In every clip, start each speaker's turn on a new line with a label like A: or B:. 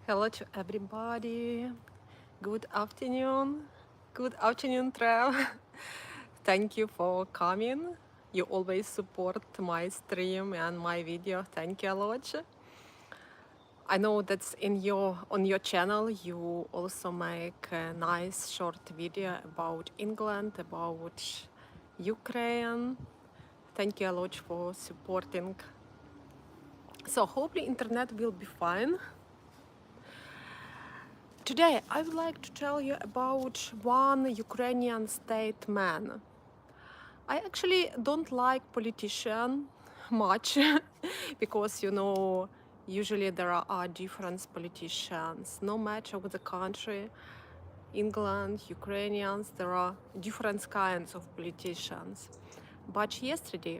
A: Hello to everybody. Good afternoon. Good afternoon, Trev. Thank you for coming. You always support my stream and my video. Thank you a lot. I know that's on your channel you also make a nice short video about England, about Ukraine. Thank you a lot for supporting. So hopefully internet will be fine. Today, I would like to tell you about one Ukrainian statesman. I actually don't like politicians much because, usually there are different politicians. No matter with the country, England, Ukrainians, there are different kinds of politicians. But yesterday,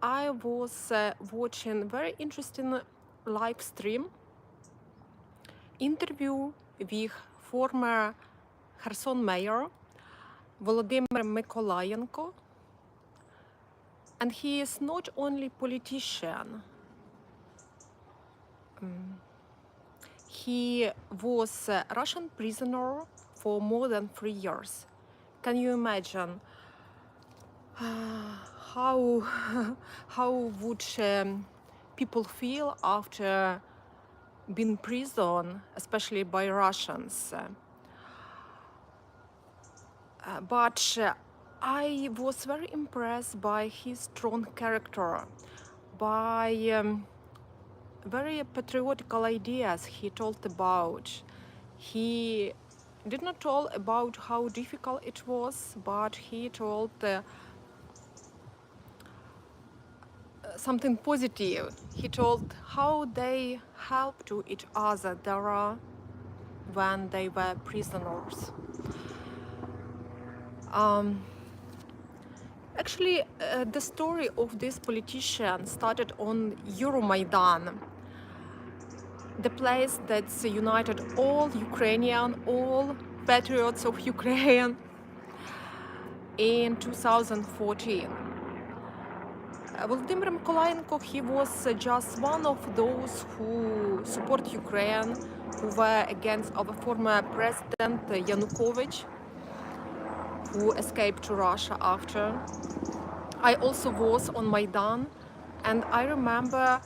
A: I was watching very interesting live stream interview with former Kherson mayor Volodymyr Mykolayenko, and he is not only politician. He was a Russian prisoner for more than 3 years. Can you imagine how how would people feel after being imprisoned, especially by Russians? But I was very impressed by his strong character, by very patriotical ideas he told about. He did not tell about how difficult it was, but he told something positive. He told how they helped to each other there when they were prisoners. Actually, the story of this politician started on Euromaidan, the place that's united all Ukrainian, all patriots of Ukraine in 2014. Volodymyr Mykolayenko, he was just one of those who support Ukraine, who were against our former president Yanukovych, who escaped to Russia after. I also was on Maidan, and I remember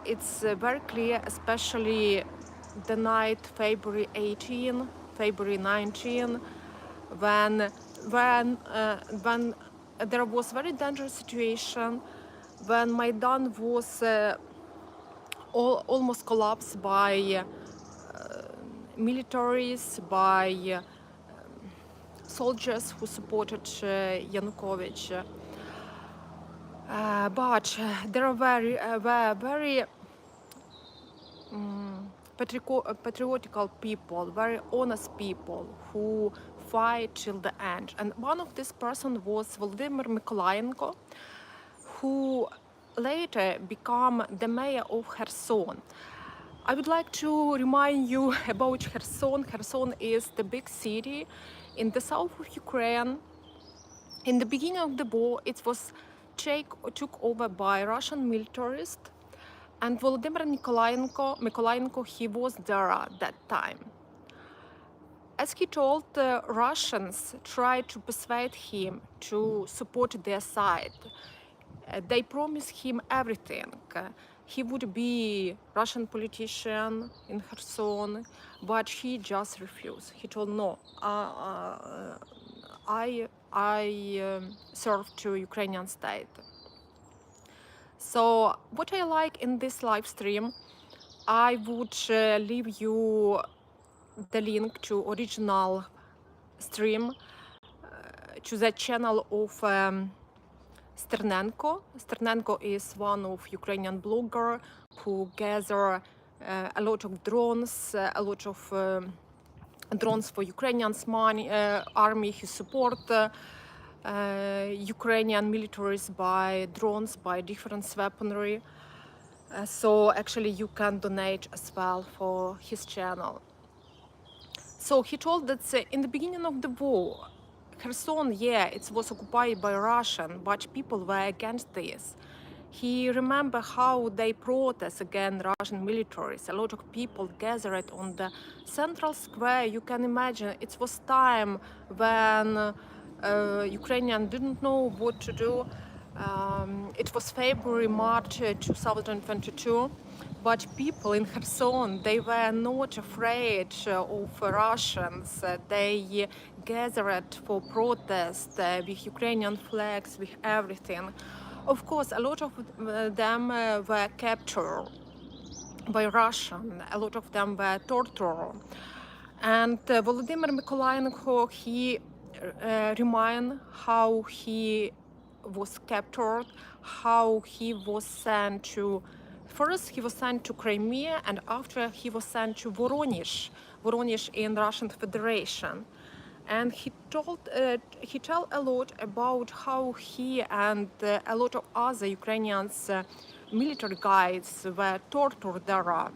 A: it's very clear, especially the night February 18, February 19, when there was very dangerous situation, when Maidan was almost collapsed by militaries, by soldiers who supported Yanukovych. But there were very patriotical people, very honest people who fight till the end. And one of this person was Volodymyr Mykolayenko, who later became the mayor of Kherson. I would like to remind you about Kherson. Kherson is the big city in the south of Ukraine. In the beginning of the war, it was took over by Russian militarists, and Volodymyr Mykolayenko, he was there at that time. As he told, the Russians tried to persuade him to support their side. They promised him everything. He would be Russian politician in Kherson, but he just refused. He told, no, I serve to Ukrainian state. So what I like in this live stream, I would leave you the link to original stream, to the channel of Sternenko. Sternenko is one of Ukrainian blogger who gather a lot of drones, drones for Ukrainians army. He support Ukrainian militaries by drones, by different weaponry. So actually you can donate as well for his channel. So he told that in the beginning of the war, Kherson, yeah, it was occupied by Russian, but people were against this. He remember how they protest against Russian militaries. A lot of people gathered on the central square. You can imagine it was time when Ukrainians didn't know what to do. It was February, March 2022. But people in Kherson, they were not afraid of Russians. They gathered for protest with Ukrainian flags, with everything. Of course, a lot of them were captured by Russian. A lot of them were tortured. And Volodymyr Mykolayenko, he remind how he was captured, how he was sent to, first he was sent to Crimea, and after he was sent to Voronezh in Russian Federation. And he told a lot about how he and a lot of other Ukrainians military guys were tortured there.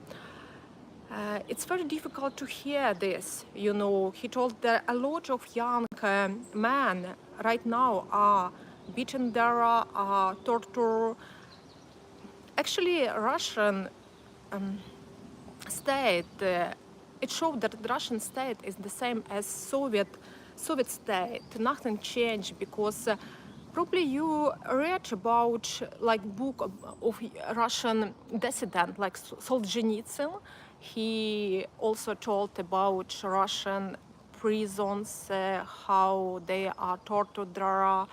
A: It's very difficult to hear this, you know. He told that a lot of young men right now are beaten there, are tortured. Actually, Russian state, it showed that the Russian state is the same as Soviet state. Nothing changed because probably you read about like book of Russian dissident like Solzhenitsyn. He also told about Russian prisons, how they are tortured there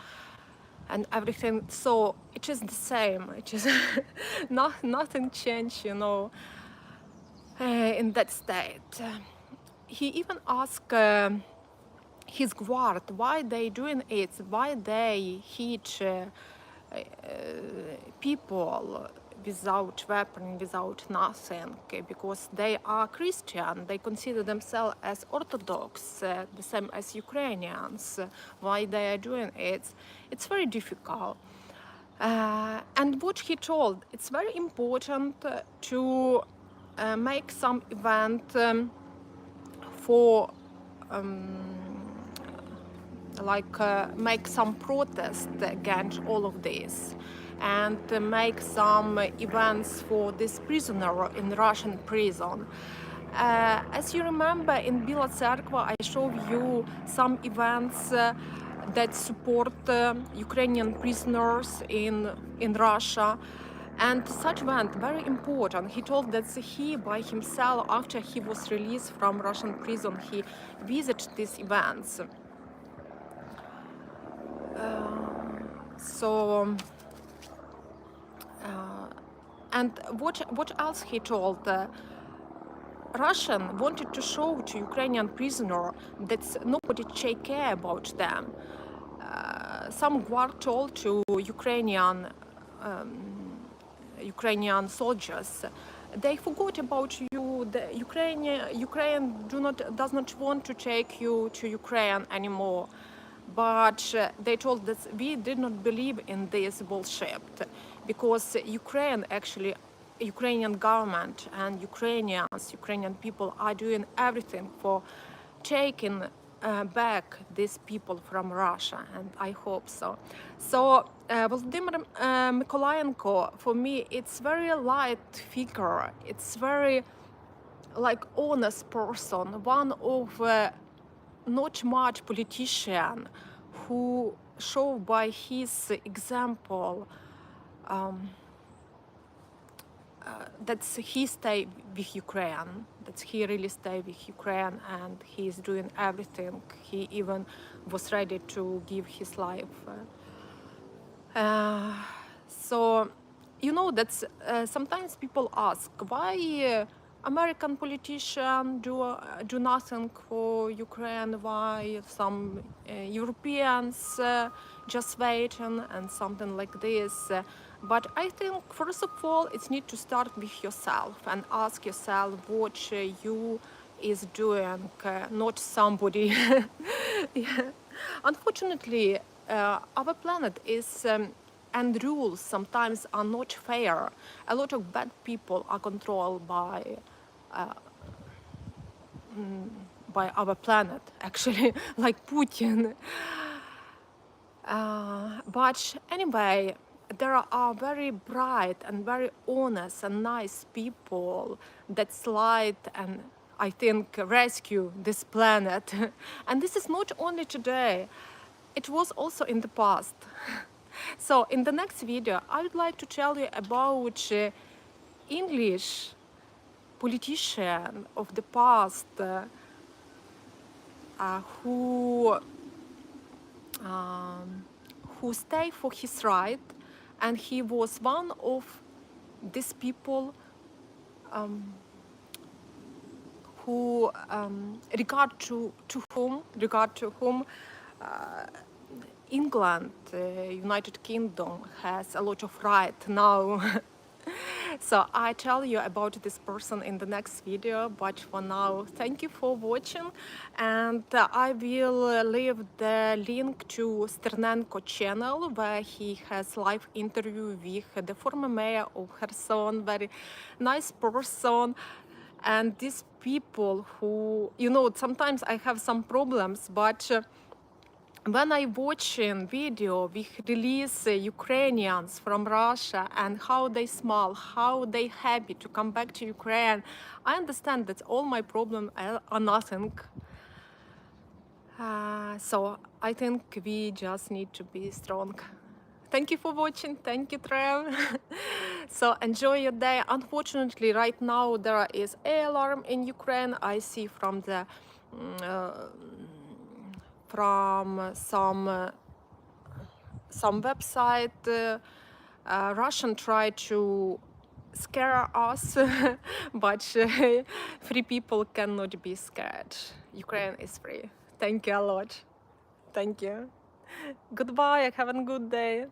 A: and everything. So it is the same. It is nothing changed, you know, in that state. He even asked his guard why they doing it, why they hit people without weapon, without nothing, because they are Christian. They consider themselves as Orthodox, the same as Ukrainians. Why they are doing it? It's very difficult. And what he told, it's very important to make some event for make some protest against all of this, and make some events for this prisoner in Russian prison. As you remember, in Bila Tserkva, I showed you some events that support Ukrainian prisoners in Russia. And such event, very important. He told that he, by himself, after he was released from Russian prison, he visited these events. And what else he told? Russian wanted to show to Ukrainian prisoner that nobody take care about them. Some guard told to Ukrainian soldiers, they forgot about you. The Ukraine does not want to take you to Ukraine anymore. But they told that we did not believe in this bullshit, because Ukrainian government and Ukrainian people are doing everything for taking back these people from Russia, and I hope so. So Volodymyr Mykolayenko, for me, it's very light figure. It's very like honest person, one of not much politician who show by his example that he stay with Ukraine, that he really stay with Ukraine, and he is doing everything. He even was ready to give his life. So, you know, that's sometimes people ask why American politicians do nothing for Ukraine, why some Europeans just waiting and something like this. But I think, first of all, it needs to start with yourself and ask yourself what you is doing, not somebody. Yeah. Unfortunately, our planet is and rules sometimes are not fair. A lot of bad people are controlled by our planet, actually, like Putin. But anyway, there are very bright and very honest and nice people that slide and I think rescue this planet. And this is not only today, it was also in the past. So in the next video, I would like to tell you about English politician of the past who stayed for his right, and he was one of these people who regard to whom England, United Kingdom has a lot of right now. So I tell you about this person in the next video, but for now, thank you for watching, and I will leave the link to Sternenko channel where he has live interview with the former mayor of Kherson, very nice person. And these people who, sometimes I have some problems, but when I watching video with release Ukrainians from Russia and how they smile, how they happy to come back to Ukraine, I understand that all my problems are nothing. So I think we just need to be strong. Thank you for watching. Thank you, Trev. So enjoy your day. Unfortunately, right now there is an alarm in Ukraine. I see from the from some website. Russian try to scare us, but free people cannot be scared. Ukraine is free. Thank you a lot. Thank you. Goodbye. Have a good day.